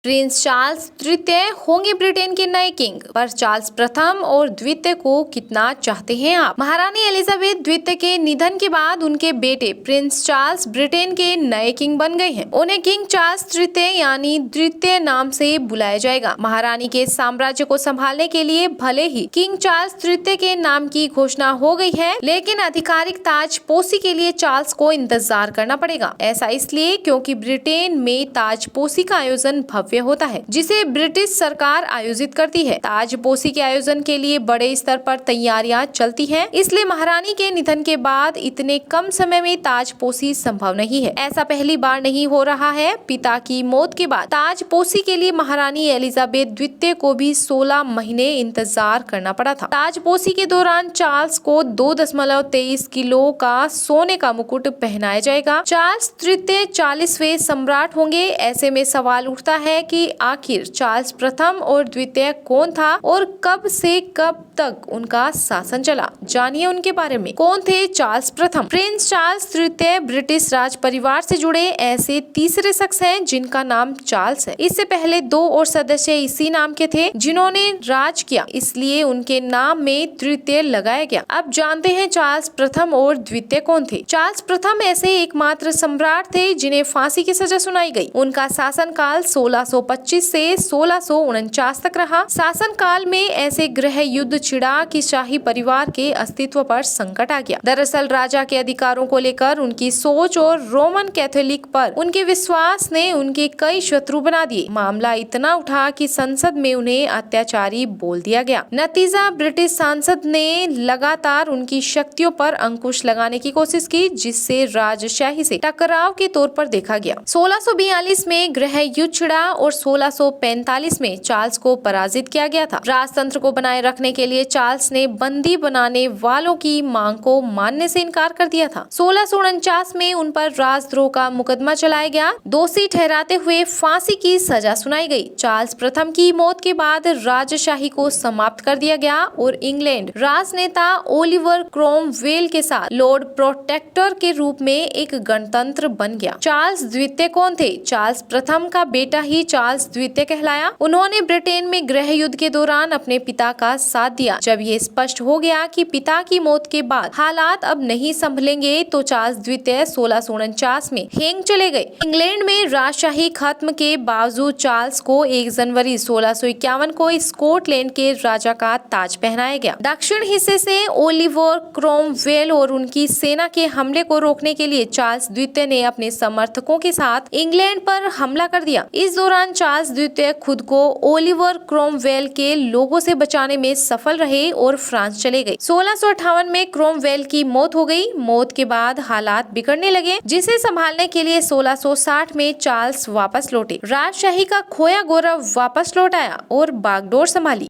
Prince Charles तृतीय होंगे Britain के नए किंग, पर चार्ल्स प्रथम और द्वितीय को कितना चाहते हैं आप? महारानी एलिजाबेथ द्वितीय के निधन के बाद उनके बेटे प्रिंस चार्ल्स ब्रिटेन के नए किंग बन गए हैं। उन्हें किंग चार्ल्स तृतीय यानी द्वितीय नाम से बुलाया जाएगा। महारानी के साम्राज्य को संभालने के लिए भले ही किंग चार्ल्स तृतीय के नाम की घोषणा हो गई है, लेकिन आधिकारिक ताजपोशी के लिए चार्ल्स को इंतजार करना पड़ेगा। ऐसा इसलिए क्योंकि ब्रिटेन में ताजपोशी का आयोजन भव्य होता है, जिसे ब्रिटिश सरकार आयोजित करती है। ताजपोशी के आयोजन के लिए बड़े स्तर पर तैयारियां चलती हैं, इसलिए महारानी के निधन के बाद इतने कम समय में ताजपोशी संभव नहीं है। ऐसा पहली बार नहीं हो रहा है। पिता की मौत के बाद ताजपोशी के लिए महारानी एलिजाबेथ द्वितीय को भी 16 महीने इंतजार करना पड़ा था। ताजपोशी के दौरान चार्ल्स को 2.23 किलो का सोने का मुकुट पहनाया जाएगा। चार्ल्स तृतीय 40वें सम्राट होंगे। ऐसे में सवाल उठता है कि आखिर चार्ल्स प्रथम और द्वितीय कौन था और कब से कब तक उनका शासन चला। जानिए उनके बारे में। कौन थे चार्ल्स प्रथम? प्रिंस चार्ल्स तृतीय ब्रिटिश राज परिवार से जुड़े ऐसे तीसरे शख्स हैं जिनका नाम चार्ल्स है। इससे पहले 2 और सदस्य इसी नाम के थे जिन्होंने राज किया, इसलिए उनके नाम में तृतीय लगाया गया। अब जानते हैं चार्ल्स प्रथम और द्वितीय कौन थे। चार्ल्स प्रथम ऐसे एकमात्र सम्राट थे जिन्हें फांसी की सजा सुनाई गई। उनका शासनकाल 1625 से 1649 तक रहा। शासनकाल में ऐसे गृह युद्ध छिड़ा कि शाही परिवार के अस्तित्व पर संकट आ गया। दरअसल राजा के अधिकारों को लेकर उनकी सोच और रोमन कैथोलिक पर उनके विश्वास ने उनके कई शत्रु बना दिए। मामला इतना उठा कि संसद में उन्हें अत्याचारी बोल दिया गया। नतीजा, ब्रिटिश संसद ने लगातार उनकी शक्तियों पर अंकुश लगाने की कोशिश की, जिससे राजशाही से टकराव के तौर पर देखा गया। 1642 में गृह युद्ध छिड़ा और 1645 में चार्ल्स को पराजित किया गया था। राजतंत्र को बनाए रखने के लिए चार्ल्स ने बंदी बनाने वालों की मांग को मानने से इनकार कर दिया था। 1649 में उन पर राजद्रोह का मुकदमा चलाया गया। दोषी ठहराते हुए फांसी की सजा सुनाई गई। चार्ल्स प्रथम की मौत के बाद राजशाही को समाप्त कर दिया गया और इंग्लैंड राजनेता ओलिवर क्रोमवेल के साथ लॉर्ड प्रोटेक्टर के रूप में एक गणतंत्र बन गया। चार्ल्स द्वितीय कौन थे? चार्ल्स प्रथम का बेटा ही चार्ल्स द्वितीय कहलाया। उन्होंने ब्रिटेन में गृह युद्ध के दौरान अपने पिता का साथ दिया। जब ये स्पष्ट हो गया कि पिता की मौत के बाद हालात अब नहीं संभलेंगे, तो चार्ल्स द्वितीय 1649 में हेंग चले गए। इंग्लैंड में राजशाही खत्म के बावजूद चार्ल्स को 1 जनवरी 1651 को स्कॉटलैंड के राजा का ताज पहनाया गया। दक्षिण हिस्से से ओलिवर क्रोमवेल और उनकी सेना के हमले को रोकने के लिए चार्ल्स द्वितीय ने अपने समर्थकों के साथ इंग्लैंड पर हमला कर दिया। इस दौरान चार्ल्स द्वितीय खुद को ओलिवर क्रोमवेल के लोगों से बचाने में सफल रहे और फ्रांस चले गए। 1658 में क्रोमवेल की मौत हो गई। मौत के बाद हालात बिगड़ने लगे, जिसे संभालने के लिए 1660 में चार्ल्स वापस लौटे। राजशाही का खोया गौरव वापस लौट आया और बागडोर संभाली।